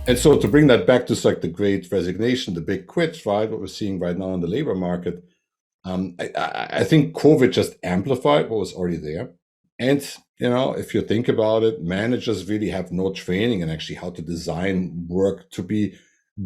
And so to bring that back to like the great resignation, the big quits, right? What we're seeing right now in the labor market, I think COVID just amplified what was already there. And if you think about it, managers really have no training in actually how to design work to be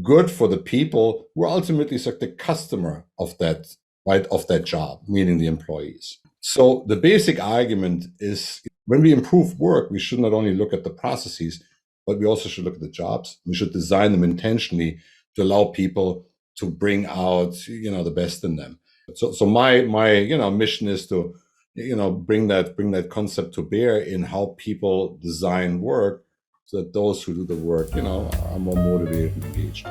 good for the people who are ultimately like the customer of that, right, of that job, meaning the employees. So the basic argument is when we improve work, we should not only look at the processes, but we also should look at the jobs. We should design them intentionally to allow people to bring out, the best in them. So my mission is to bring that concept to bear in how people design work, so that those who do the work are more motivated and engaged.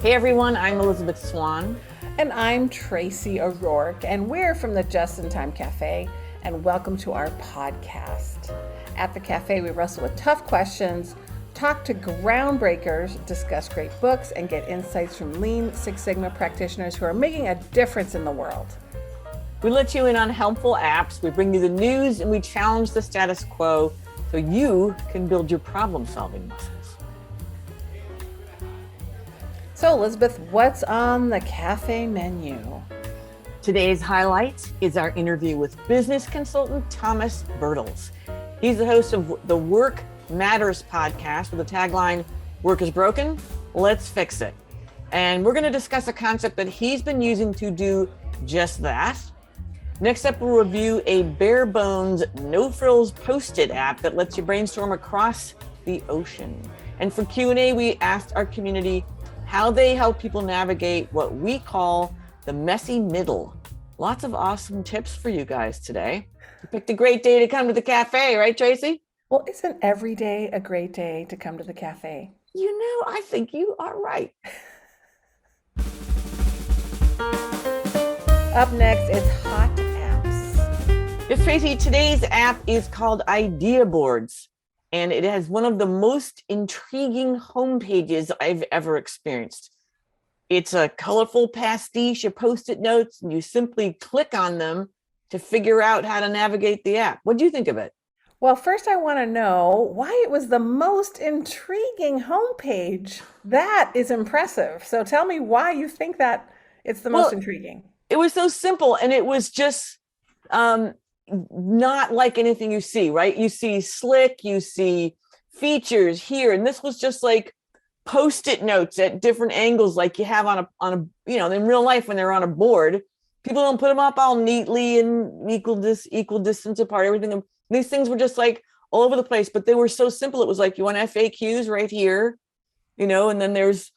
Hey everyone, I'm Elizabeth Swan. And I'm Tracy O'Rourke, and we're from the Just in Time Cafe, and welcome to our podcast. At the cafe, we wrestle with tough questions, talk to groundbreakers, discuss great books, and get insights from Lean Six Sigma practitioners who are making a difference in the world. We let you in on helpful apps, we bring you the news, and we challenge the status quo so you can build your problem-solving muscles. So Elizabeth, what's on the cafe menu? Today's highlight is our interview with business consultant Thomas Bertals. He's the host of the Work Matters podcast with the tagline, "Work is broken, let's fix it." And we're going to discuss a concept that he's been using to do just that. Next up, we'll review a bare bones, no frills Post-it app that lets you brainstorm across the ocean. And for Q&A, we asked our community how they help people navigate what we call the messy middle. Lots of awesome tips for you guys today. You picked a great day to come to the cafe, right, Tracy? Well, isn't every day a great day to come to the cafe? I think you are right. Up next is hot apps. Yes, Tracy, today's app is called Idea Boards, and it has one of the most intriguing homepages I've ever experienced. It's a colorful pastiche of Post-it notes, and you simply click on them to figure out how to navigate the app. What do you think of it? Well, first I want to know why it was the most intriguing homepage. That is impressive. So tell me why you think that it's the most intriguing. It was so simple, and it was just not like anything you see, right? You see slick, you see features here, and this was just like Post-it notes at different angles, like you have on a in real life when they're on a board. People don't put them up all neatly and equal distance apart. Everything. These things were just like all over the place, but they were so simple. It was like, you want FAQs right here, and then there's,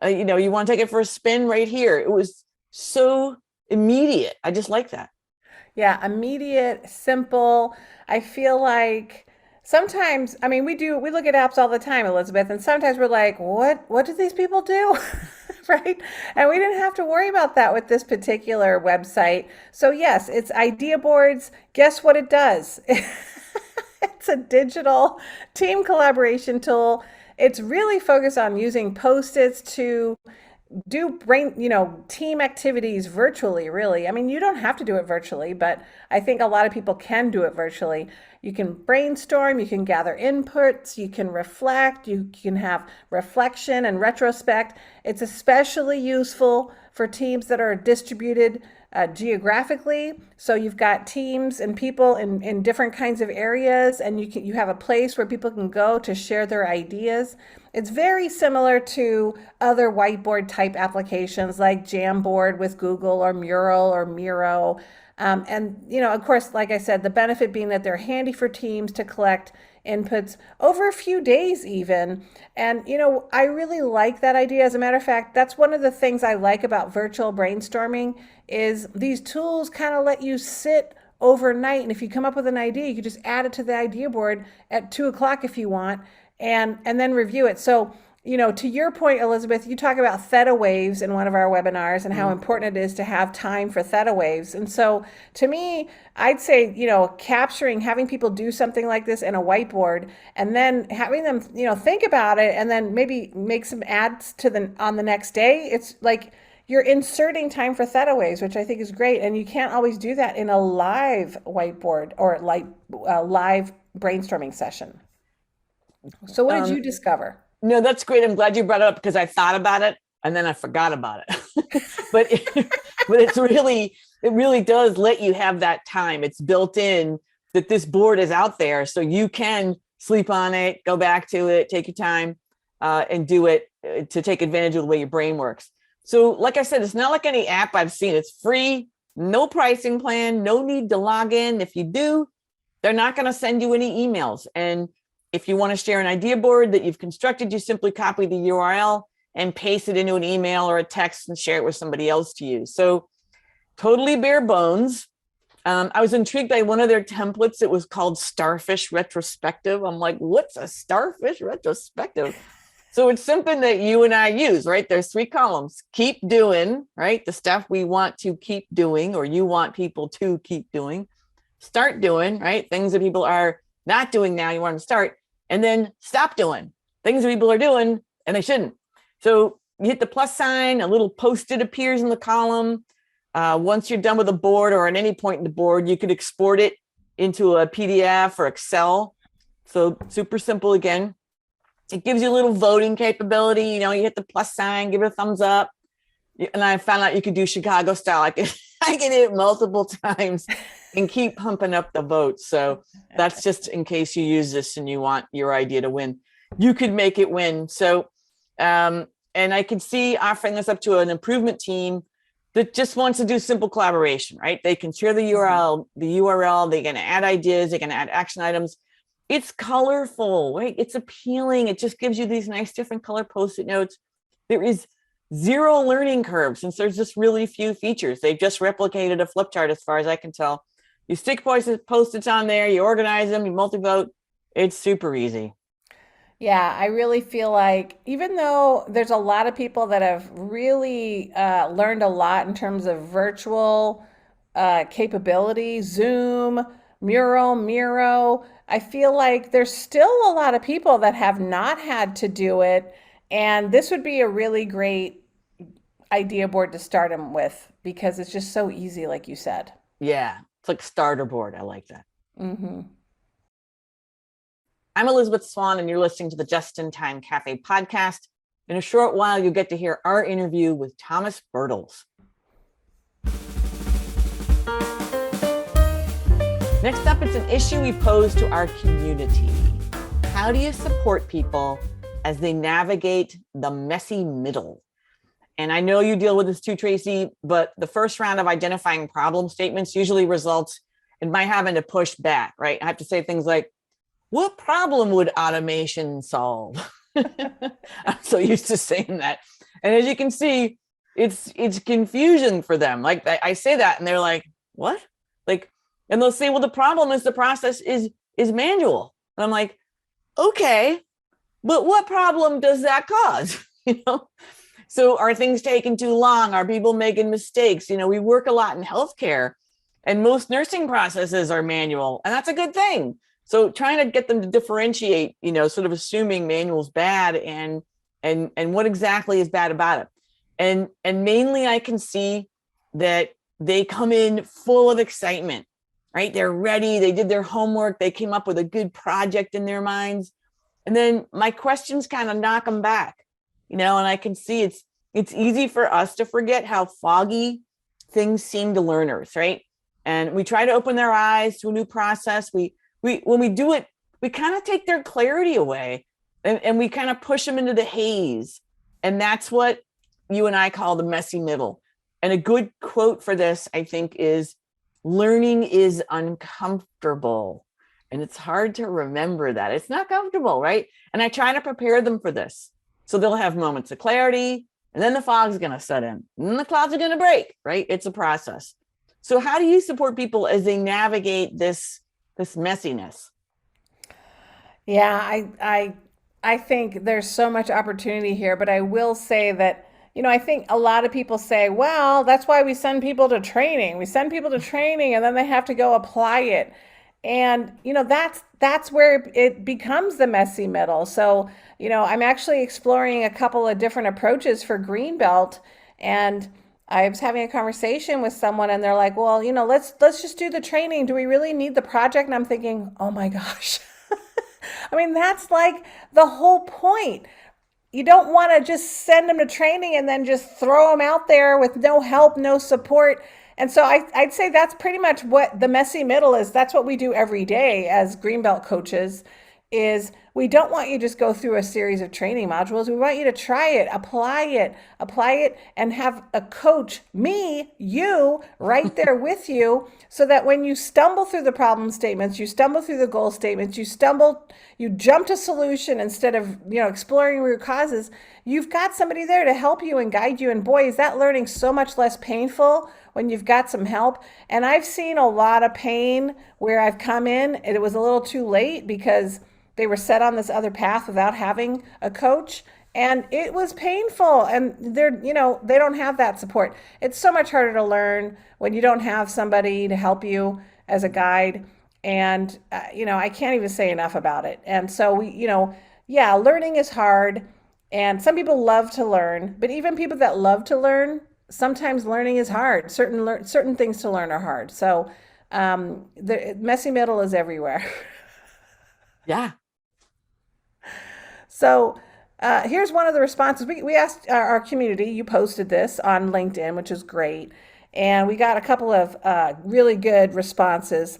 you want to take it for a spin right here. It was so immediate. I just like that. Yeah, immediate, simple. I feel like sometimes, we look at apps all the time, Elizabeth, and sometimes we're like, what do these people do? Right? And we didn't have to worry about that with this particular website. So yes, it's Idea Boards. Guess what it does? It's a digital team collaboration tool. It's really focused on using Post-its to do team activities virtually, really. You don't have to do it virtually, but I think a lot of people can do it virtually. You can brainstorm, you can gather inputs, you can reflect, you can have reflection and retrospect. It's especially useful for teams that are distributed geographically. So you've got teams and people in different kinds of areas, and you have a place where people can go to share their ideas. It's very similar to other whiteboard type applications like Jamboard with Google, or Mural or Miro. Of course, like I said, the benefit being that they're handy for teams to collect inputs over a few days even. And, I really like that idea. As a matter of fact, that's one of the things I like about virtual brainstorming is these tools kind of let you sit overnight. And if you come up with an idea, you can just add it to the idea board at 2:00 if you want, and then review it. So, to your point, Elizabeth, you talk about theta waves in one of our webinars and how important it is to have time for theta waves. And so to me, I'd say, having people do something like this in a whiteboard and then having them, think about it and then maybe make some ads on the next day. It's like you're inserting time for thetaways, which I think is great. And you can't always do that in a live whiteboard or like a live brainstorming session. So what did you discover? No, that's great. I'm glad you brought it up because I thought about it and then I forgot about it. but it really does let you have that time. It's built in that this board is out there, so you can sleep on it, go back to it, take your time, and do it to take advantage of the way your brain works. So like I said, it's not like any app I've seen. It's free, no pricing plan, no need to log in. If you do, they're not going to send you any emails. And if you want to share an idea board that you've constructed, you simply copy the URL and paste it into an email or a text and share it with somebody else to use. So totally bare bones. I was intrigued by one of their templates. It was called Starfish Retrospective. I'm like, what's a Starfish Retrospective? So it's something that you and I use, right? There's 3 columns. Keep doing, right? The stuff we want to keep doing, or you want people to keep doing. Start doing, right? Things that people are not doing now, you want them to start. And then stop doing things that people are doing and they shouldn't. So you hit the plus sign, a little post-it appears in the column. Once you're done with a board, or at any point in the board, you could export it into a PDF or Excel. So super simple again. It gives you a little voting capability. You know, you hit the plus sign, give it a thumbs up. And I found out you could do Chicago style. I can hit it multiple times and keep pumping up the votes. So that's just in case you use this and you want your idea to win. You could make it win. So, and I could see offering this up to an improvement team that just wants to do simple collaboration, right? They can share the URL, they can add ideas, they can add action items. It's colorful, right? It's appealing. It just gives you these nice different color Post-it notes. There is 0 learning curve since there's just really few features. They've just replicated a flip chart as far as I can tell. You stick Post-its on there, you organize them, you multi-vote. It's super easy. Yeah, I really feel like even though there's a lot of people that have really learned a lot in terms of virtual capability, Zoom, Mural, Miro, I feel like there's still a lot of people that have not had to do it. And this would be a really great idea board to start them with because it's just so easy, like you said. Yeah, it's like starter board. I like that. Mm-hmm. I'm Elisabeth Swan, and you're listening to the Just in Time Cafe podcast. In a short while, you'll get to hear our interview with Thomas Bertals. Next up, it's an issue we pose to our community. How do you support people as they navigate the messy middle? And I know you deal with this too, Tracy, but the first round of identifying problem statements usually results in my having to push back, right? I have to say things like, what problem would automation solve? I'm so used to saying that. And as you can see, it's confusion for them. Like I say that and they're like, what? Like, and they'll say, well, the problem is the process is manual. And I'm like, okay, but what problem does that cause? You know? So are things taking too long? Are people making mistakes? You know, we work a lot in healthcare and most nursing processes are manual, and that's a good thing. So trying to get them to differentiate, you know, sort of assuming manual's bad and what exactly is bad about it. And mainly I can see that they come in full of excitement, right? They're ready. They did their homework. They came up with a good project in their minds. And then my questions kind of knock them back, you know, and I can see it's easy for us to forget how foggy things seem to learners, right? And we try to open their eyes to a new process. When we do it, we kind of take their clarity away and we kind of push them into the haze. And that's what you and I call the messy middle. And a good quote for this, I think, is learning is uncomfortable. And it's hard to remember that. It's not comfortable, right? And I try to prepare them for this. So they'll have moments of clarity, and then the fog's going to set in, and then the clouds are going to break, right? It's a process. So how do you support people as they navigate this messiness? Yeah, I think there's so much opportunity here, but I will say that, you know, I think a lot of people say, well, that's why we send people to training. We send people to training and then they have to go apply it. And, you know, that's where it becomes the messy middle. So, you know, I'm actually exploring a couple of different approaches for Greenbelt. And I was having a conversation with someone and they're like, well, let's just do the training. Do we really need the project? And I'm thinking, oh my gosh. I mean, that's like the whole point. You don't want to just send them to training and then just throw them out there with no help, no support. And so I'd say that's pretty much what the messy middle is. That's what we do every day as Greenbelt coaches is we don't want you to just go through a series of training modules. We want you to try it, apply it, and have a coach, me, you, right there with you, so that when you stumble through the problem statements, you stumble through the goal statements, you jump to solution instead of, exploring root causes, you've got somebody there to help you and guide you. And boy, is that learning so much less painful when you've got some help. And I've seen a lot of pain where I've come in and it was a little too late because they were set on this other path without having a coach, and it was painful. And they don't have that support. It's so much harder to learn when you don't have somebody to help you as a guide. And I can't even say enough about it. And so learning is hard, and some people love to learn, but even people that love to learn, sometimes learning is hard. Certain things to learn are hard. So the messy middle is everywhere. Yeah. So here's one of the responses. We asked our community, you posted this on LinkedIn, which is great. And we got a couple of really good responses.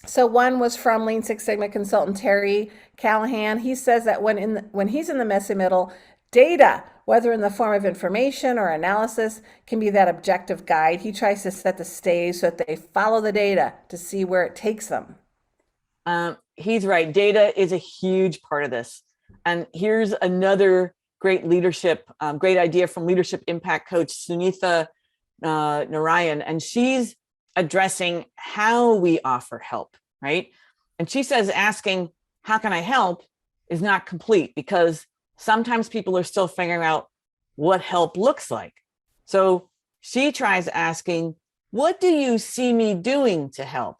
So one was from Lean Six Sigma consultant Terry Callahan. He says that when he's in the messy middle, data, whether in the form of information or analysis, can be that objective guide. He tries to set the stage so that they follow the data to see where it takes them. He's right. Data is a huge part of this. And here's another great idea from leadership impact coach Sunitha Narayan. And she's addressing how we offer help, right? And she says asking, how can I help, is not complete because sometimes people are still figuring out what help looks like. So she tries asking, what do you see me doing to help?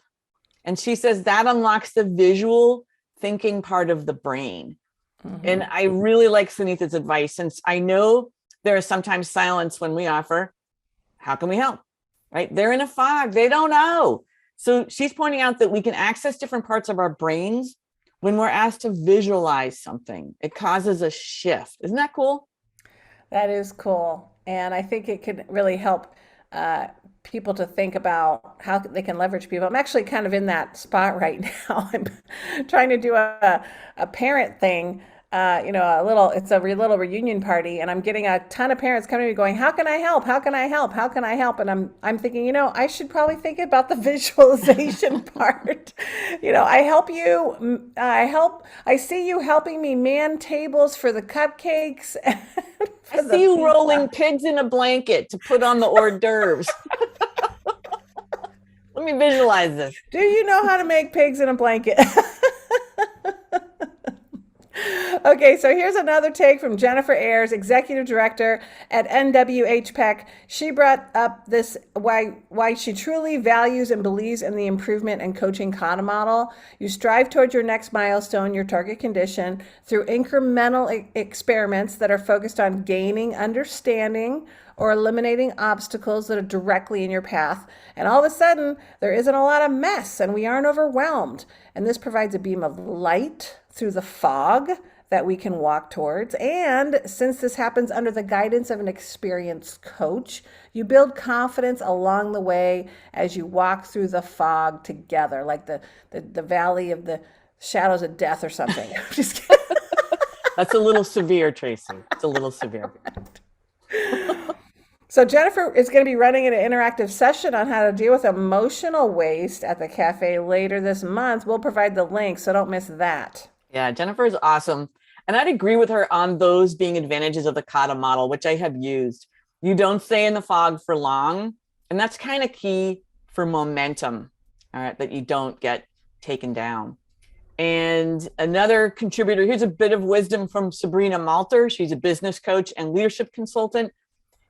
And she says that unlocks the visual thinking part of the brain. Mm-hmm. And I really like Sunitha's advice, since I know there is sometimes silence when we offer, how can we help? Right? They're in a fog. They don't know. So she's pointing out that we can access different parts of our brains when we're asked to visualize something. It causes a shift. Isn't that cool? That is cool. And I think it could really help people to think about how they can leverage people. I'm actually kind of in that spot right now. I'm trying to do a parent thing, it's a little reunion party, and I'm getting a ton of parents coming to me going, how can I help? How can I help? How can I help? And I'm thinking, I should probably think about the visualization part. I help you. I see you helping me man tables for the cupcakes. I see you rolling pigs in a blanket to put on the hors d'oeuvres. Let me visualize this. Do you know how to make pigs in a blanket? Okay, so here's another take from Jennifer Ayers, Executive Director at NWHPEC. She brought up this, why she truly values and believes in the improvement and coaching kata model. You strive towards your next milestone, your target condition, through incremental experiments that are focused on gaining understanding or eliminating obstacles that are directly in your path. And all of a sudden, there isn't a lot of mess and we aren't overwhelmed. And this provides a beam of light through the fog that we can walk towards. And since this happens under the guidance of an experienced coach, you build confidence along the way as you walk through the fog together, like the valley of the shadows of death or something. Just kidding. That's a little severe, Tracy. It's a little severe. So Jennifer is going to be running an interactive session on how to deal with emotional waste at the cafe later this month. We'll provide the link, so don't miss that. Yeah, Jennifer is awesome. And I'd agree with her on those being advantages of the kata model, which I have used. You don't stay in the fog for long. And that's kind of key for momentum, all right, that you don't get taken down. And another contributor, here's a bit of wisdom from Sabrina Malter. She's a business coach and leadership consultant.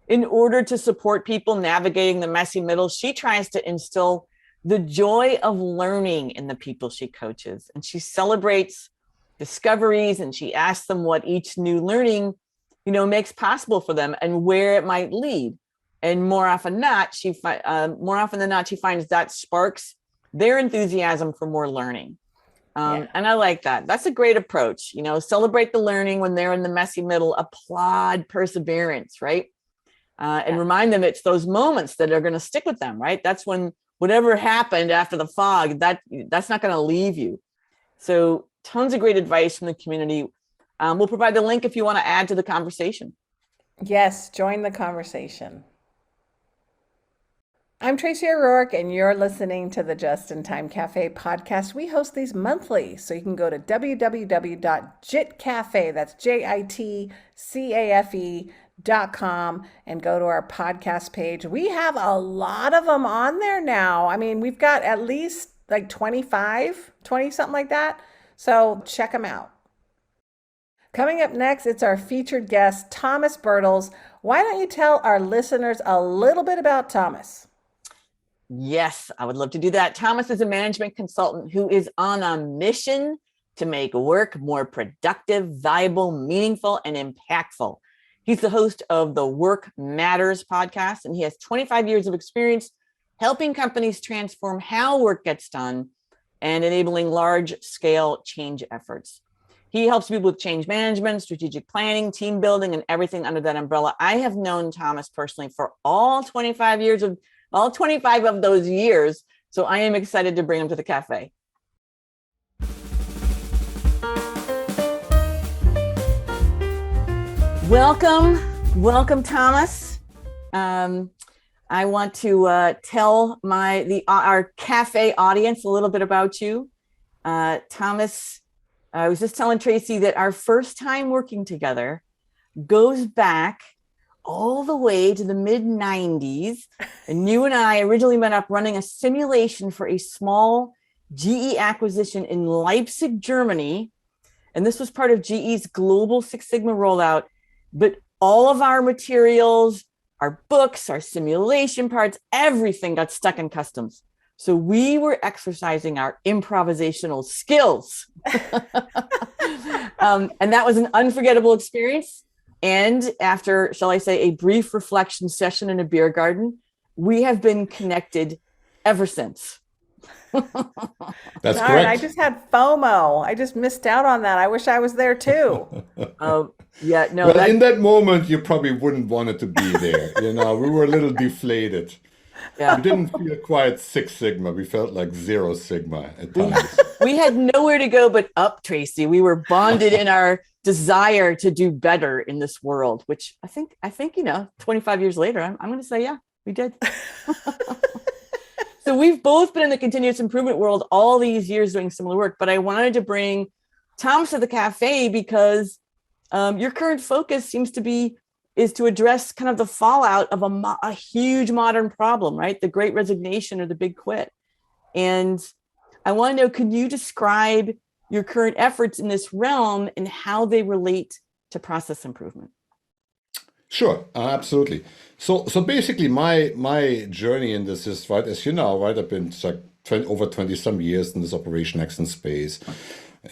In order to support people navigating the messy middle, she tries to instill the joy of learning in the people she coaches. And she celebrates discoveries and she asks them what each new learning makes possible for them and where it might lead. And more often than not, she finds that sparks their enthusiasm for more learning. And I like that. That's a great approach. Celebrate the learning when they're in the messy middle, applaud perseverance, right? And remind them it's those moments that are going to stick with them, right? That's when whatever happened after the fog, that's not going to leave you. So tons of great advice from the community. We'll provide the link if you want to add to the conversation. Yes, join the conversation. I'm Tracy O'Rourke, and you're listening to the Just in Time Cafe podcast. We host these monthly, so you can go to www.jitcafe, that's JITCAFE.com, and go to our podcast page. We have a lot of them on there now. I mean, we've got at least like 20 something like that. So check them out. Coming up next, it's our featured guest, Thomas Bertals. Why don't you tell our listeners a little bit about Thomas? Yes, I would love to do that. Thomas is a management consultant who is on a mission to make work more productive, valuable, meaningful, and impactful. He's the host of the Work Matters podcast, and he has 25 years of experience helping companies transform how work gets done and enabling large-scale change efforts. He helps people with change management, strategic planning, team building, and everything under that umbrella. I have known Thomas personally for all 25 of those years. So I am excited to bring him to the cafe. Welcome, Thomas. I want to tell our cafe audience a little bit about you. Thomas, I was just telling Tracy that our first time working together goes back all the way to the mid-90s. And you and I originally met up running a simulation for a small GE acquisition in Leipzig, Germany. And this was part of GE's global Six Sigma rollout. But all of our materials, our books, our simulation parts, everything got stuck in customs. So we were exercising our improvisational skills. And that was an unforgettable experience. And after, shall I say, a brief reflection session in a beer garden, we have been connected ever since. That's Darn, correct. I just had FOMO. I just missed out on that. I wish I was there too. Yeah, no. Well, in that moment, you probably wouldn't want it to be there. We were a little deflated. Yeah. We didn't feel quite Six Sigma. We felt like Zero Sigma at times. We had nowhere to go but up, Tracy. We were bonded in our desire to do better in this world, which I think 25 years later, I'm going to say, yeah, we did. So we've both been in the continuous improvement world all these years doing similar work, but I wanted to bring Thomas to the cafe because your current focus seems to be is to address kind of the fallout of a huge modern problem, right? The Great Resignation or the Big Quit. And I want to know, can you describe your current efforts in this realm and how they relate to process improvement? Sure, absolutely. So basically, my journey in this is, right, as you know, right, I've been over 20 some years in this operation excellence space.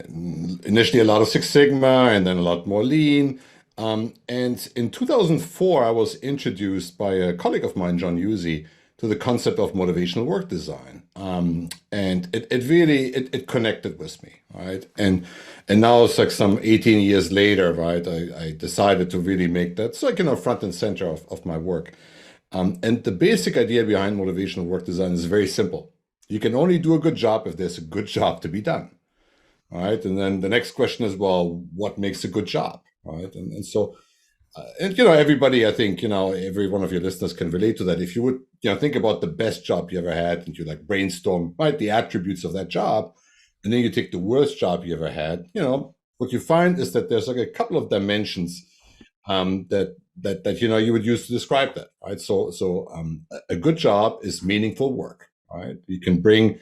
Initially, a lot of Six Sigma, and then a lot more Lean. And in 2004, I was introduced by a colleague of mine, John Husey, to the concept of motivational work design. And it really connected with me, right? And now it's like some 18 years later, right? I decided to really make that front and center of my work. And the basic idea behind motivational work design is very simple. You can only do a good job if there's a good job to be done, right? And then the next question is, well, what makes a good job, right? And so, everybody, I think, every one of your listeners can relate to that. If you would, think about the best job you ever had and you brainstorm, right, the attributes of that job, and then you take the worst job you ever had, what you find is that there's a couple of dimensions that you would use to describe that, right? So a good job is meaningful work, right? You can bring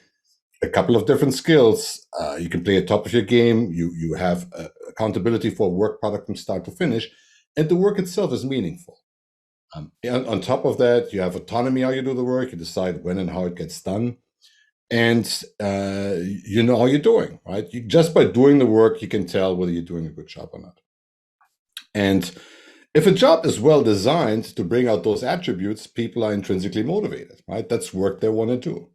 a couple of different skills. You can play at top of your game. You have accountability for a work product from start to finish, and the work itself is meaningful. On top of that, you have autonomy how you do the work. You decide when and how it gets done, and you know how you're doing, right? Just by doing the work, you can tell whether you're doing a good job or not. And If a job is well designed to bring out those attributes, people are intrinsically motivated, right? That's work they want to do.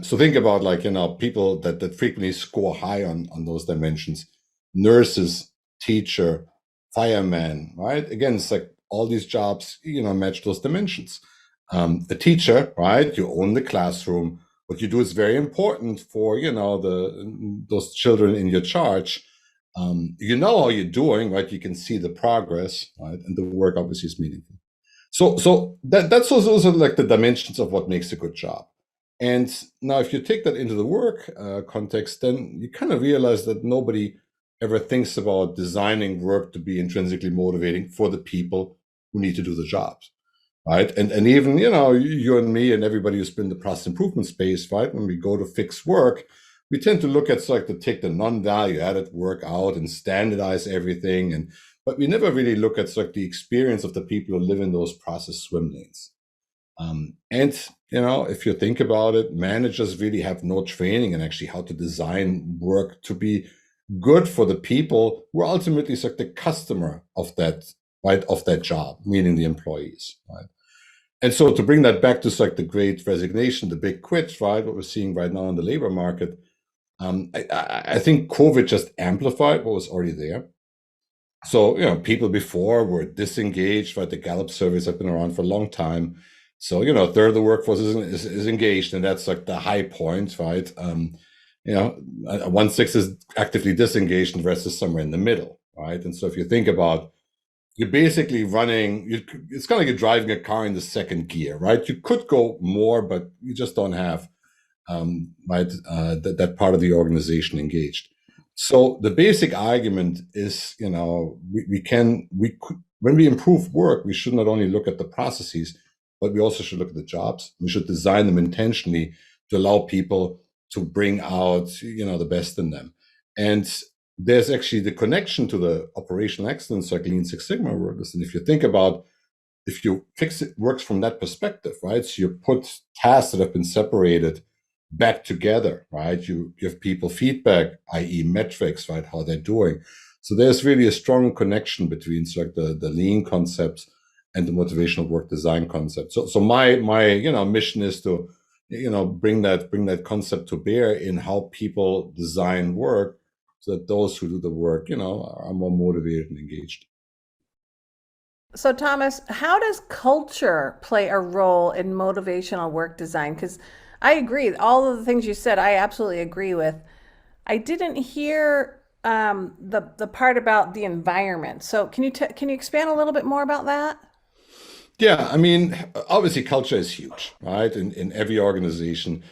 So think about people that frequently score high on those dimensions: nurses, teacher, fireman, right? Again, it's like all these jobs, match those dimensions. A teacher, right? You own the classroom. What you do is very important for, those children in your charge. You know how you're doing, right? You can see the progress, right? And the work obviously is meaningful. So that's also like the dimensions of what makes a good job. And now, if you take that into the work context, then you kind of realize that nobody ever thinks about designing work to be intrinsically motivating for the people who need to do the jobs, right? And even, you and me and everybody who's been in the process improvement space, right? When we go to fix work, we tend to look at to take the non-value added work out and standardize everything. But we never really look at the experience of the people who live in those process swim lanes. If you think about it, managers really have no training in actually how to design work to be good for the people who are ultimately the customer of that, right, of that job, meaning the employees, right? And so to bring that back to the great resignation, the big quit, right, what we're seeing right now in the labor market, I think COVID just amplified what was already there. So, people before were disengaged, right? The Gallup surveys have been around for a long time. So, a third of the workforce is engaged, and that's the high point, right? 1/6 is actively disengaged, and the rest is somewhere in the middle, right? And so if you think about, you're basically running, it's kind of like you're driving a car in the second gear, right? You could go more, but you just don't have that part of the organization engaged. So the basic argument is, when we improve work, we should not only look at the processes, but we also should look at the jobs. We should design them intentionally to allow people to bring out, the best in them. And there's actually the connection to the operational excellence, like Lean Six Sigma workers. And if you think about, if you fix it, works from that perspective, right? So you put tasks that have been separated back together, right? You give people feedback, i.e. metrics, right? How they're doing. So there's really a strong connection between the lean concepts and the motivational work design concept. So my mission is to, bring that concept to bear in how people design work, so that those who do the work, are more motivated and engaged. So, Thomas, how does culture play a role in motivational work design? Because I agree, all of the things you said, I absolutely agree with. I didn't hear the part about the environment. So, can you expand a little bit more about that? Yeah, I mean, obviously, culture is huge, right? In every organization,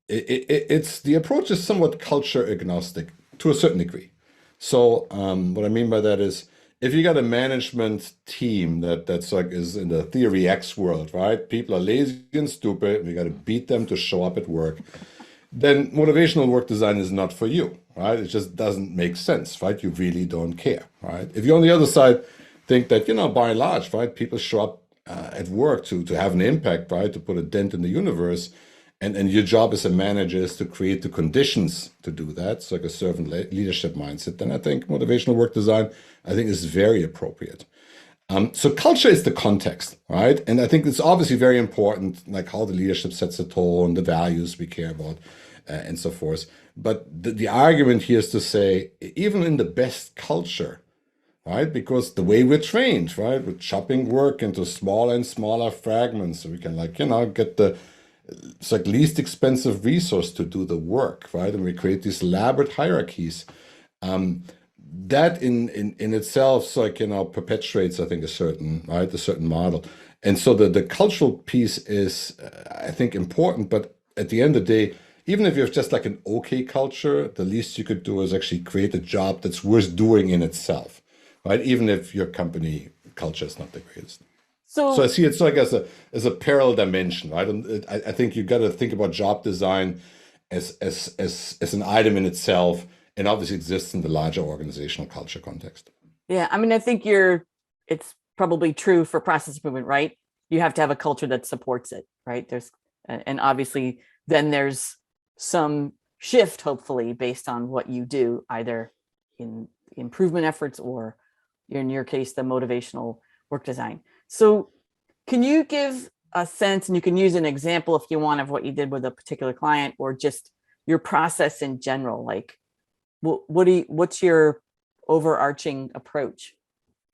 it's the approach is somewhat culture agnostic to a certain degree. So, what I mean by that is, if you got a management team that's is in the theory X world, right? People are lazy and stupid, and we got to beat them to show up at work. Then motivational work design is not for you, right? It just doesn't make sense, right? You really don't care, right? If you're on the other side, think that, by and large, right, people show up at work to have an impact, right, to put a dent in the universe, and your job as a manager is to create the conditions to do that. It's like a servant leadership mindset. Then I think motivational work design, I think, is very appropriate. So culture is the context, right? And I think it's obviously very important, like how the leadership sets the tone, the values we care about, and so forth. But the argument here is to say, even in the best culture, right? Because the way we're trained, right? We're chopping work into smaller and smaller fragments, so we can get it's like least expensive resource to do the work, right? And we create these elaborate hierarchies. That in itself, perpetuates, I think, a certain model. And so the cultural piece is, I think, important. But at the end of the day, even if you have just like an okay culture, the least you could do is actually create a job that's worth doing in itself, right? Even if your company culture is not the greatest. So I see it's as a parallel dimension, right? And I think you got to think about job design as an item in itself, and obviously exists in the larger organizational culture context. Yeah, I mean, I think it's probably true for process improvement, right? You have to have a culture that supports it, right? And obviously then there's some shift, hopefully, based on what you do, either in improvement efforts or in your case, the motivational work design. So can you give a sense, and you can use an example if you want, of what you did with a particular client, or just your process in general? Like, what's your overarching approach?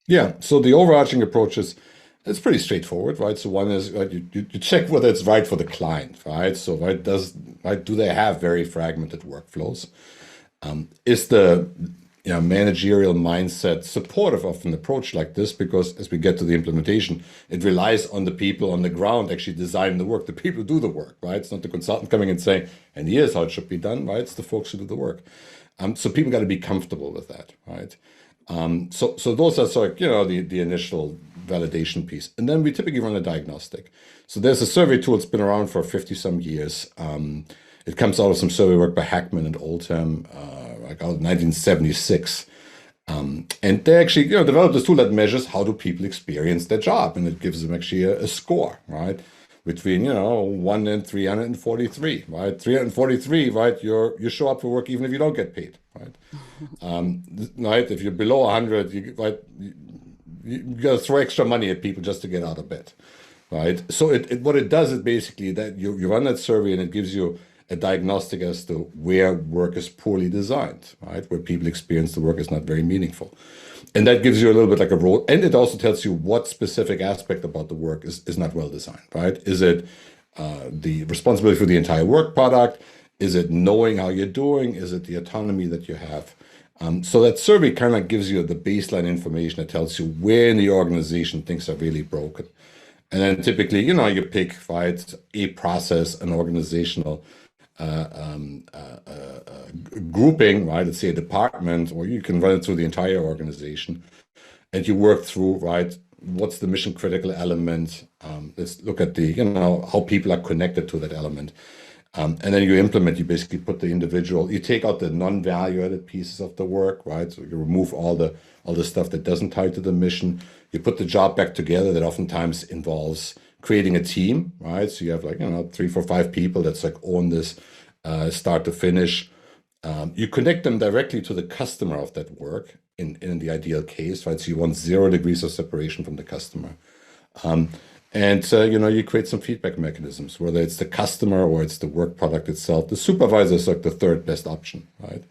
Yeah, so the overarching approach is it's pretty straightforward, right? So one is right, you check whether it's right for the client, right? So do they have very fragmented workflows? Is the managerial mindset supportive of an approach like this? Because as we get to the implementation, it relies on the people on the ground actually designing the work. The people do the work, right? It's not the consultant coming and saying, and here's how it should be done, right? It's the folks who do the work. So people got to be comfortable with that, right? So those are sort of, the initial validation piece. And then we typically run a diagnostic. So there's a survey tool that's been around for 50 some years. It comes out of some survey work by Hackman and Oldham, like out of 1976. And they actually, developed this tool that measures how do people experience their job. And it gives them actually a score, right? Between, 1 and 343, right? 343, right? You show up for work even if you don't get paid, right? Right? If you're below 100, you got to throw extra money at people just to get out of bed, right? So what it does is basically that you run that survey and it gives you a diagnostic as to where work is poorly designed, right? Where people experience the work is not very meaningful. And that gives you a little bit like a role. And it also tells you what specific aspect about the work is not well designed, right? Is it the responsibility for the entire work product? Is it knowing how you're doing? Is it the autonomy that you have? So that survey kind of gives you the baseline information that tells you where in the organization things are really broken. And then typically, you pick, right, a process, an organizational grouping, right? Let's say a department, or you can run it through the entire organization, and you work through, right? What's the mission critical element? Let's look at the, how people are connected to that element, and then you implement. You basically put the individual. You take out the non-value added pieces of the work, right? So you remove all the stuff that doesn't tie to the mission. You put the job back together. That oftentimes involves creating a team, right? So you have 3, 4, 5 people that's like own this start to finish. You connect them directly to the customer of that work in the ideal case, right? So you want 0 degrees of separation from the customer. You create some feedback mechanisms, whether it's the customer or it's the work product itself. The supervisor is like the third best option, right?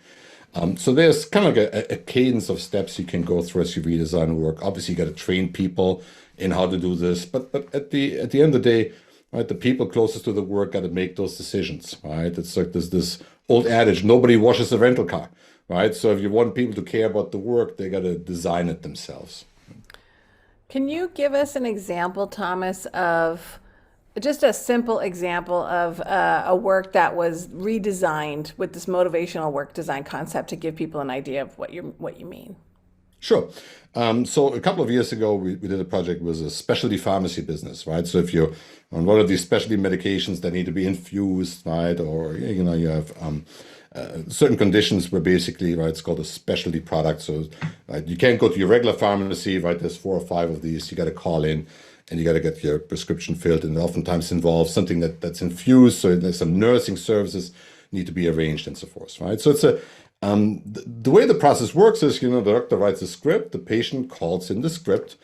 So there's kind of a cadence of steps you can go through as you redesign work. Obviously, you got to train people in how to do this, but at the end of the day, right, the people closest to the work got to make those decisions, right? It's like there's this old adage: nobody washes a rental car, right? So if you want people to care about the work, they got to design it themselves. Can you give us an example, Thomas, of just a simple example of a work that was redesigned with this motivational work design concept to give people an idea of what you mean? Sure. So a couple of years ago, we did a project with a specialty pharmacy business, right? So if you're on one of these specialty medications that need to be infused, right, or you have certain conditions where basically, right, it's called a specialty product. So right, you can't go to your regular pharmacy, right? There's 4 or 5 of these. You got to call in and you got to get your prescription filled, and it oftentimes involves something that's infused. So there's some nursing services need to be arranged and so forth, right? So it's the way the process works is, the doctor writes a script, the patient calls in the script,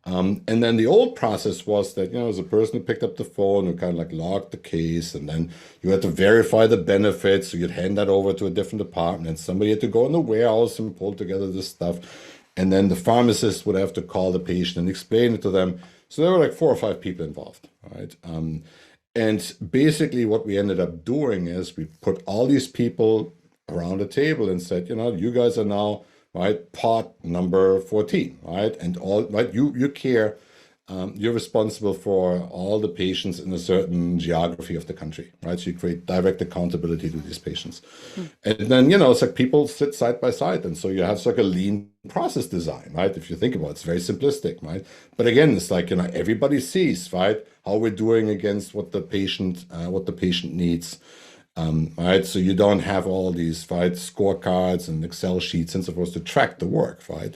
and then the old process was that, as a person who picked up the phone, who kind of like logged the case, and then you had to verify the benefits, so you'd hand that over to a different department, and somebody had to go in the warehouse and pull together this stuff, and then the pharmacist would have to call the patient and explain it to them. So there were like 4 or 5 people involved, right? And basically what we ended up doing is we put all these people around the table and said, you guys are now, right, part number 14, right? And all, right, you care, you're responsible for all the patients in a certain geography of the country, right? So you create direct accountability to these patients. And then, it's like people sit side by side. And so you have like a lean process design, right? If you think about it, it's very simplistic, right? But again, it's like, everybody sees, right, how we're doing against what the patient needs. Right, so you don't have all these, right, scorecards and Excel sheets and so forth to track the work, right?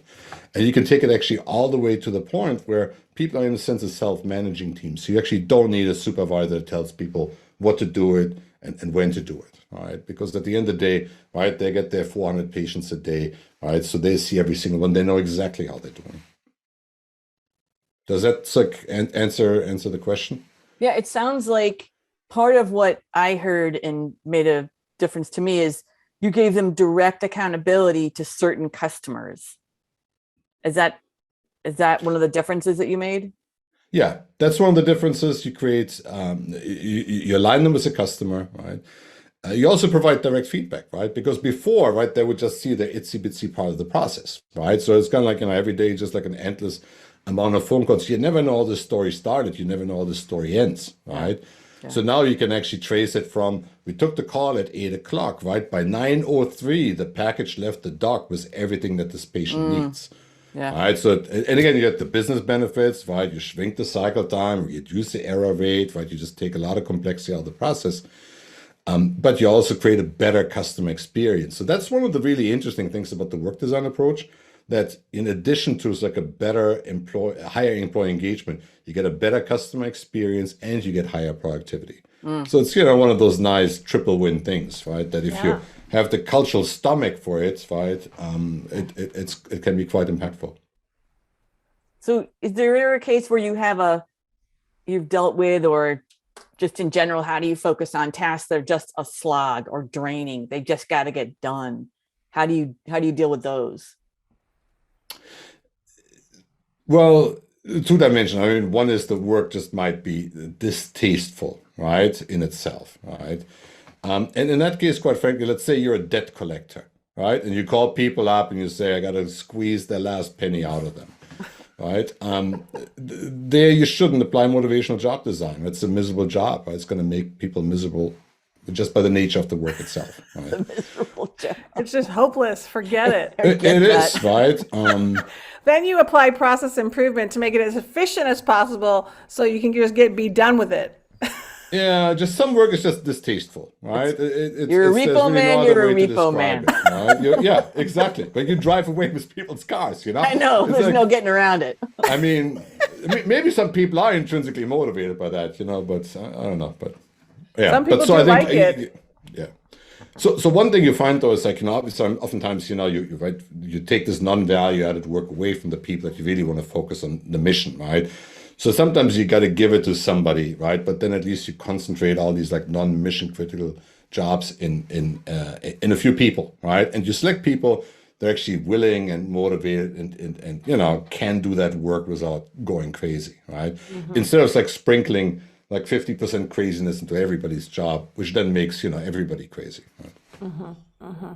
And you can take it actually all the way to the point where people are in a sense a self-managing team. So you actually don't need a supervisor that tells people what to do it and when to do it, right? Because at the end of the day, right, they get their 400 patients a day, right? So they see every single one. They know exactly how they're doing. Does that like answer the question? Yeah, it sounds like part of what I heard and made a difference to me is you gave them direct accountability to certain customers. Is that one of the differences that you made? Yeah, that's one of the differences. You create, you align them with a customer, right? You also provide direct feedback, right? Because before, right, they would just see the itsy bitsy part of the process, right? So it's kind of like, every day, just like an endless amount of phone calls. You never know how the story started. You never know how the story ends, right? Yeah. So now you can actually trace it from, we took the call at 8 o'clock, right? By 9:03, the package left the dock with everything that this patient needs. Yeah. All right. So, and again, you get the business benefits, right? You shrink the cycle time, reduce the error rate, right? You just take a lot of complexity out of the process. But you also create a better customer experience. So that's one of the really interesting things about the work design approach, that in addition to like a better higher employee engagement, you get a better customer experience and you get higher productivity. So it's, one of those nice triple win things, right? That if you have the cultural stomach for it, right, it can be quite impactful. So is there ever a case where you've dealt with, or just in general, how do you focus on tasks that are just a slog or draining? They just got to get done. How do you deal with those? Well, two dimensions. I mean, one is the work just might be distasteful, right, in itself, right? And in that case, quite frankly, let's say you're a debt collector, right? And you call people up and you say, I got to squeeze the last penny out of them, right? There you shouldn't apply motivational job design. It's a miserable job, right? It's going to make people miserable just by the nature of the work itself. Right? The miserable job. It's just hopeless. Forget it. It is, right? Then you apply process improvement to make it as efficient as possible so you can just be done with it. Yeah, just some work is just distasteful, right? You're a repo man, you're a repo man. Right? Yeah, exactly. But you drive away with people's cars, I know, there's no getting around it. I mean, maybe some people are intrinsically motivated by that, but I don't know. But yeah, some people do like it. Yeah. So one thing you find though is like, obviously oftentimes, you take this non-value added work away from the people that you really want to focus on the mission, right? So sometimes you got to give it to somebody, right? But then at least you concentrate all these like non-mission critical jobs in a few people, right? And you select people that are actually willing and motivated and can do that work without going crazy, right? Mm-hmm. Instead of like sprinkling like 50% craziness into everybody's job, which then makes, everybody crazy. Right? Mm-hmm. Mm-hmm.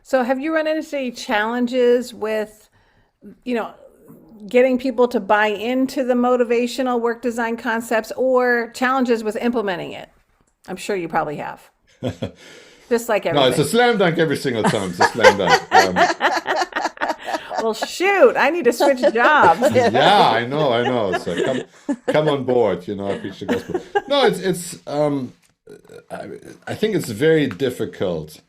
So have you run into any challenges with, getting people to buy into the motivational work design concepts, or challenges with implementing it? I'm sure you probably have. Just like everything. No, it's a slam dunk every single time. It's a slam dunk. Well, shoot, I need to switch jobs. Yeah, I know. So come on board, I preach the gospel. No, it's I think it's very difficult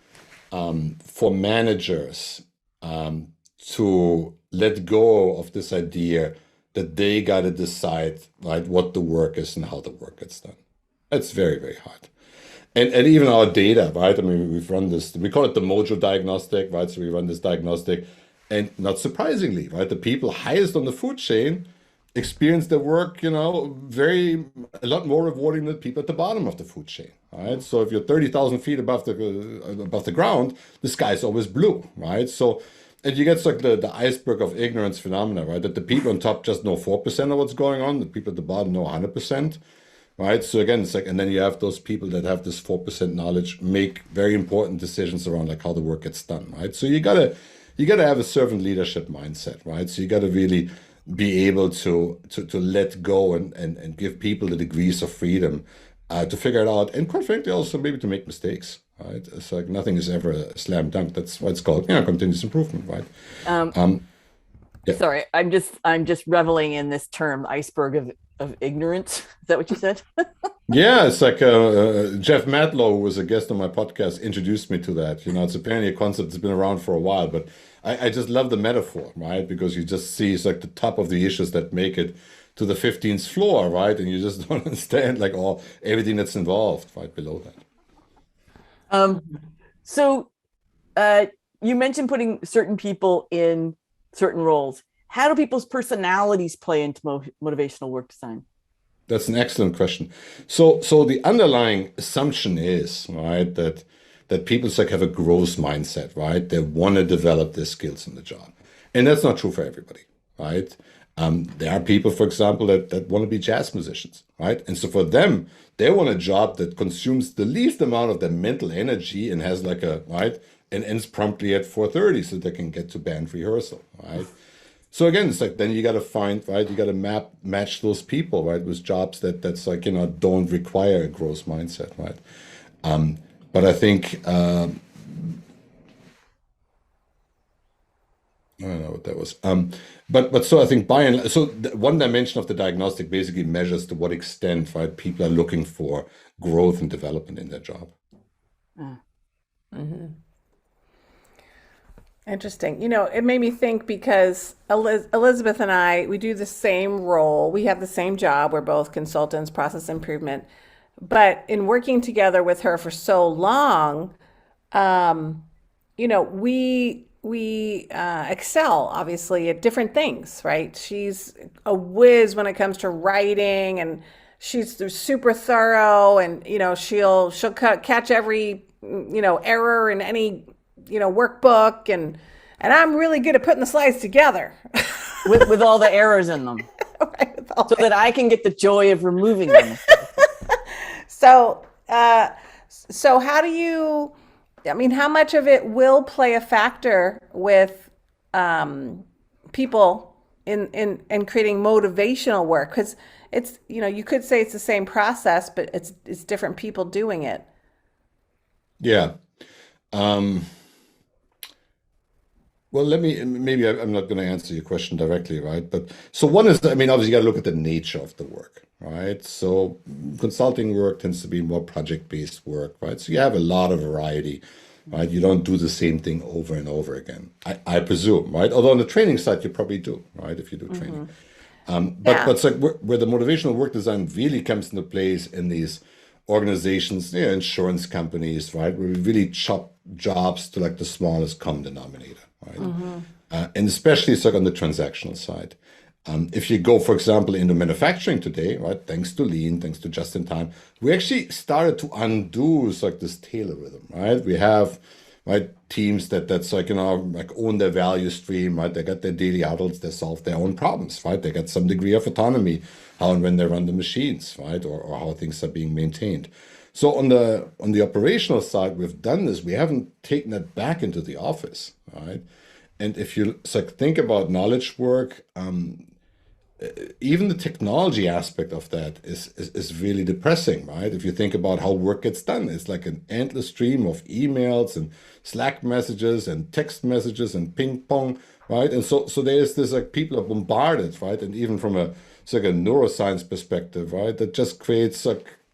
for managers to let go of this idea that they got to decide, right, what the work is and how the work gets done. It's very, very hard. And even our data, right? I mean, we've run this, we call it the Mojo diagnostic, right? So we run this diagnostic, and not surprisingly, right, the people highest on the food chain experience their work, a lot more rewarding than people at the bottom of the food chain, right? So if you're 30,000 feet above the ground, the sky's always blue, right? So, and you get like the iceberg of ignorance phenomena, right? That the people on top just know 4% of what's going on, the people at the bottom know 100%, right? So again, it's like, and then you have those people that have this 4% knowledge make very important decisions around like how the work gets done, right? So you gotta have a servant leadership mindset, right? So you gotta really be able to let go and give people the degrees of freedom to figure it out, and quite frankly also maybe to make mistakes. Right, it's like nothing is ever a slam dunk. That's what it's called, continuous improvement, right? Yeah. Sorry, I'm just reveling in this term, iceberg of ignorance. Is that what you said? Yeah, it's like Jeff Matlow, who was a guest on my podcast, introduced me to that. It's apparently a concept that's been around for a while, but I just love the metaphor, right? Because you just see it's like the top of the issues that make it to the 15th floor, right? And you just don't understand like everything that's involved right below that. Um, so you mentioned putting certain people in certain roles. How do people's personalities play into motivational work design? That's an excellent question. So the underlying assumption is, right, that people like have a growth mindset, right? They want to develop their skills in the job. And that's not true for everybody, right? There are people, for example, that want to be jazz musicians, right? And so for them, they want a job that consumes the least amount of their mental energy and has like a, right, and ends promptly at 4:30 so they can get to band rehearsal, right? So again, it's like then you got to find, right, you got to match those people, right, with jobs that's like, don't require a growth mindset, right? But I think I don't know what that was. But so I think one dimension of the diagnostic basically measures to what extent, right, people are looking for growth and development in their job. Interesting. It made me think because Elizabeth and I, we do the same role. We have the same job. We're both consultants, process improvement. But in working together with her for so long, we excel obviously at different things, right? She's a whiz when it comes to writing, and she's super thorough, and she'll catch every error in any workbook, and I'm really good at putting the slides together with all the errors in them, right, so that I can get the joy of removing them. So how do you? How much of it will play a factor with people in creating motivational work? Because it's you could say it's the same process, but it's different people doing it. Yeah. Well, maybe I'm not going to answer your question directly, right? But so one is, obviously you got to look at the nature of the work, right? So consulting work tends to be more project-based work, right? So you have a lot of variety, right? You don't do the same thing over and over again, I presume, right? Although on the training side, you probably do, right? If you do training. But it's like where the motivational work design really comes into place in these organizations, insurance companies, right? Where we really chop jobs to like the smallest common denominator, right? And especially it's like on the transactional side. If you go, for example, into manufacturing today, right? Thanks to lean, thanks to just in time, we actually started to undo like this Taylor rhythm, right? We have teams that's like like own their value stream, right? They got their daily huddles, they solve their own problems, right? They got some degree of autonomy, how and when they run the machines, right? Or how things are being maintained. So on the operational side, we've done this. We haven't taken that back into the office, right? And if you think about knowledge work, even the technology aspect of that is really depressing, right? If you think about how work gets done, it's like an endless stream of emails and Slack messages and text messages and ping pong, right? And so there's this like people are bombarded, right? And even from a neuroscience perspective, right, that just creates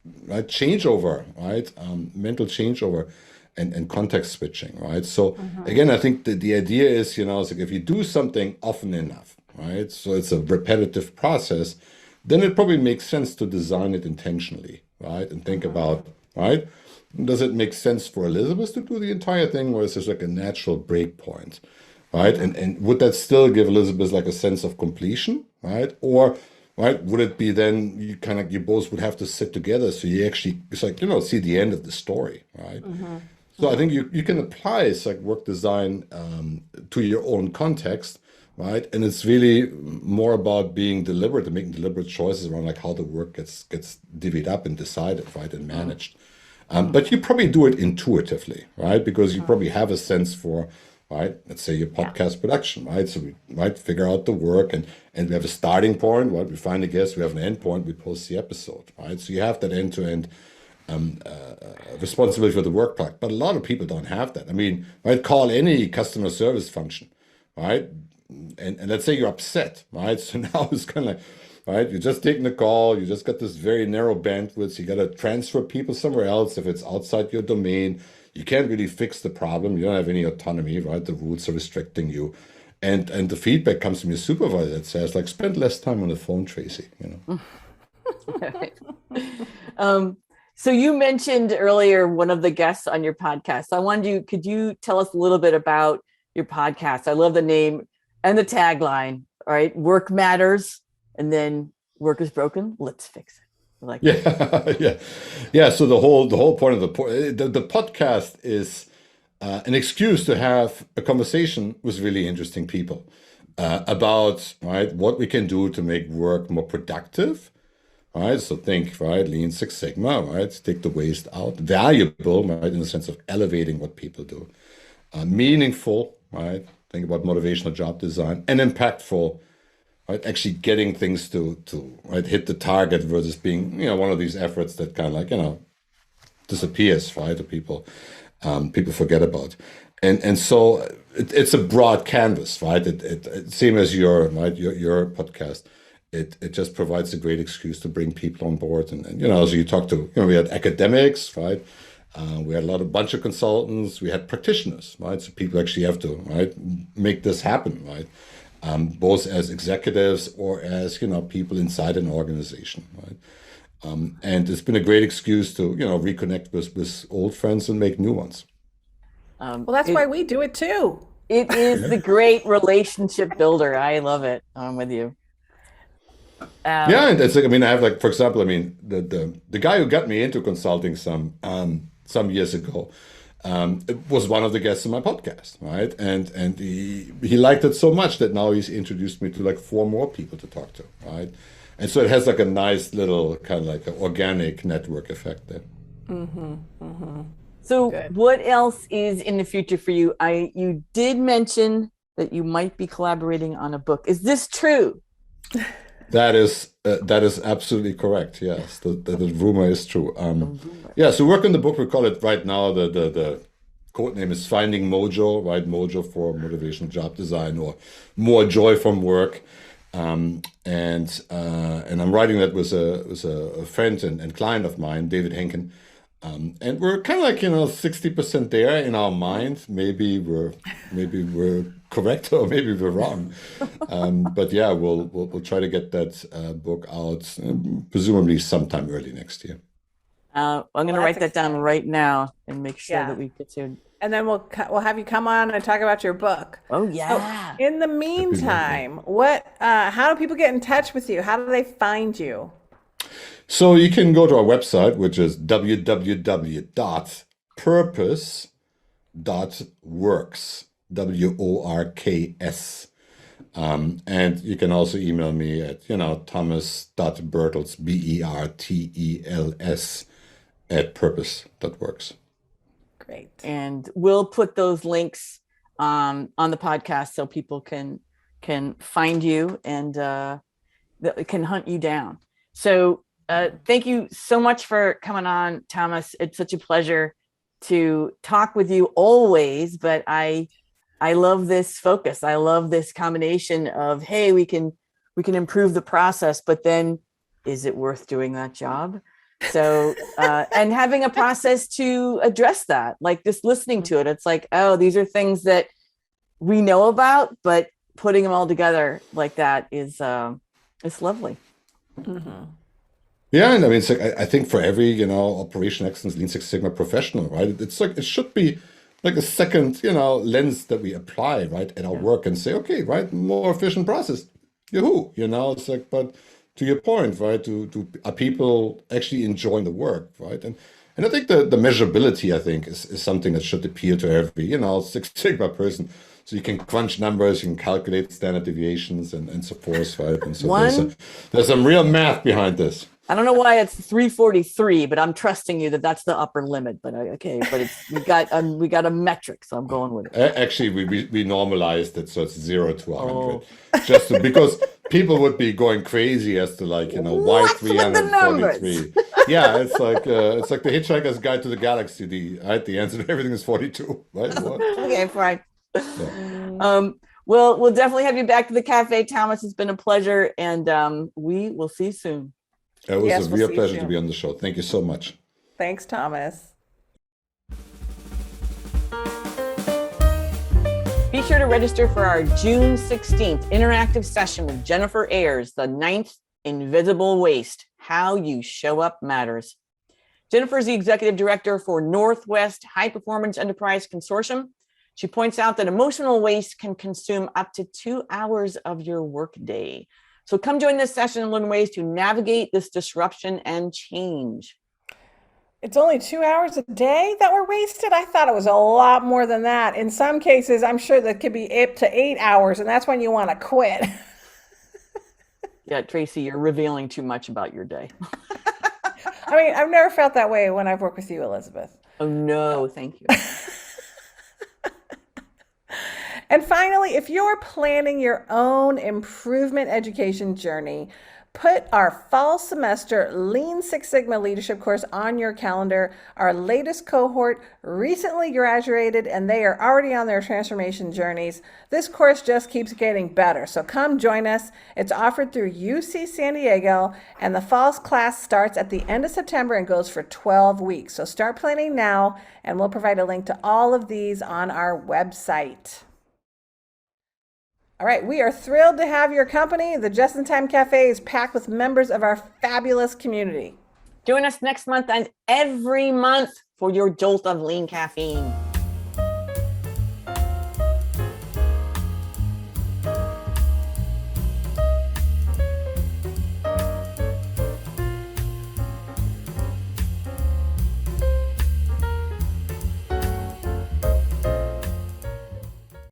changeover, right? Mental changeover and context switching, right? So again, I think the idea is, it's like if you do something often enough, right? So it's a repetitive process, then it probably makes sense to design it intentionally, right? And think about, right? Does it make sense for Elisabeth to do the entire thing, or is there like a natural break point, right? And would that still give Elisabeth like a sense of completion, right? Or right, would it be then you both would have to sit together so you actually see the end of the story, right? So I think you can apply work design to your own context, right? And it's really more about being deliberate and making deliberate choices around like how the work gets divvied up and decided, right, and managed. But you probably do it intuitively, right? Because you probably have a sense for, right, let's say your podcast production, right? So we might figure out the work and we have a starting point, right? We find a guest, we have an end point, we post the episode, right? So you have that end-to-end responsibility for the work product. But a lot of people don't have that. Right, call any customer service function, right? And let's say you're upset, right? So now it's kind of like, right, you're just taking the call, you just got this very narrow bandwidth, you got to transfer people somewhere else if it's outside your domain. You can't really fix the problem. You don't have any autonomy, right? The rules are restricting you. And the feedback comes from your supervisor that says, spend less time on the phone, Tracy, Right. So you mentioned earlier one of the guests on your podcast. I wanted you, could you tell us a little bit about your podcast? I love the name and the tagline, all right? Work matters, and then work is broken. Let's fix it. Like yeah. So the whole point of the podcast is an excuse to have a conversation with really interesting people about what we can do to make work more productive. Right, so think, Lean Six Sigma, take the waste out, valuable, in the sense of elevating what people do, meaningful, think about motivational job design, and impactful, actually getting things to hit the target versus being, one of these efforts that kind of disappears, or people forget about, and so it's a broad canvas, It same as your podcast. It just provides a great excuse to bring people on board. And so you talk to, we had academics, we had a bunch of consultants, we had practitioners, So people actually have to, make this happen, both as executives or as, people inside an organization, and it's been a great excuse to, reconnect with old friends and make new ones. Well, that's why we do it too. It is the great relationship builder. I love it. I'm with you. And it's like, I have for example, the guy who got me into consulting some years ago, it was one of the guests on my podcast, and he liked it so much that now he's introduced me to 4 more people to talk to, and so it has a nice little kind of an organic network effect there. So Good. What else is in the future for you? You did mention that you might be collaborating on a book. Is this true? That is absolutely correct. Yes, the rumor is true. So work on the book. We call it right now. The code name is Finding Mojo. Mojo for motivational job design, or more joy from work. And I'm writing that with a friend and client of mine, David Henkin. And we're kind of 60% there in our mind. Maybe we're correct, or maybe we're wrong. But yeah, we'll try to get that book out, presumably sometime early next year. I'm going to write that down right now and make sure that we get to. And then we'll have you come on and talk about your book. Oh yeah. So in the meantime, how do people get in touch with you? How do they find you? So you can go to our website, which is www.purpose.works, WORKS. And you can also email me at, Thomas.Bertels, BERTELS, @purpose.works. Great. And we'll put those links on the podcast so people can find you and can hunt you down. So thank you so much for coming on, Thomas. It's such a pleasure to talk with you always, but I love this focus. I love this combination of, hey, we can improve the process, but then is it worth doing that job? So, and having a process to address that, just listening to it, it's oh, these are things that we know about, but putting them all together like that is, it's lovely. Mm-hmm. Yeah, and it's I think for every Operation Excellence Lean Six Sigma professional, it's it should be a second lens that we apply at our work and say, okay, more efficient process, yahoo, it's but to your point, are people actually enjoying the work, and I think the measurability, I think, is something that should appeal to every Six Sigma person. So you can crunch numbers, you can calculate standard deviations and so forth, And so there's some real math behind this. I don't know why it's 343, but I'm trusting you that's the upper limit. But okay, but we got a metric, so I'm going with it. Actually, we normalized it, so it's 0 to 100, just because people would be going crazy as to why 343. Yeah, it's like the Hitchhiker's Guide to the Galaxy. The answer to everything is 42. Right? Okay, fine. Yeah. We'll definitely have you back to the cafe, Thomas. It's been a pleasure, and we will see you soon. It was a real pleasure to be on the show. Thank you so much. Thanks, Thomas. Be sure to register for our June 16th interactive session with Jennifer Ayers, the 9th Invisible Waste, How You Show Up Matters. Jennifer is the executive director for Northwest High Performance Enterprise Consortium. She points out that emotional waste can consume up to 2 hours of your workday. So come join this session and learn ways to navigate this disruption and change. It's only 2 hours a day that were wasted? I thought it was a lot more than that. In some cases, I'm sure that could be up to 8 hours, and that's when you want to quit. Yeah, Tracy, you're revealing too much about your day. I mean, I've never felt that way when I've worked with you, Elisabeth. Oh, no, thank you. And finally, if you're planning your own improvement education journey, put our fall semester Lean Six Sigma leadership course on your calendar. Our latest cohort recently graduated and they are already on their transformation journeys. This course just keeps getting better. So come join us. It's offered through UC San Diego and the fall class starts at the end of September and goes for 12 weeks. So start planning now and we'll provide a link to all of these on our website. All right, we are thrilled to have your company. The Just in Time Cafe is packed with members of our fabulous community. Join us next month and every month for your jolt of lean caffeine.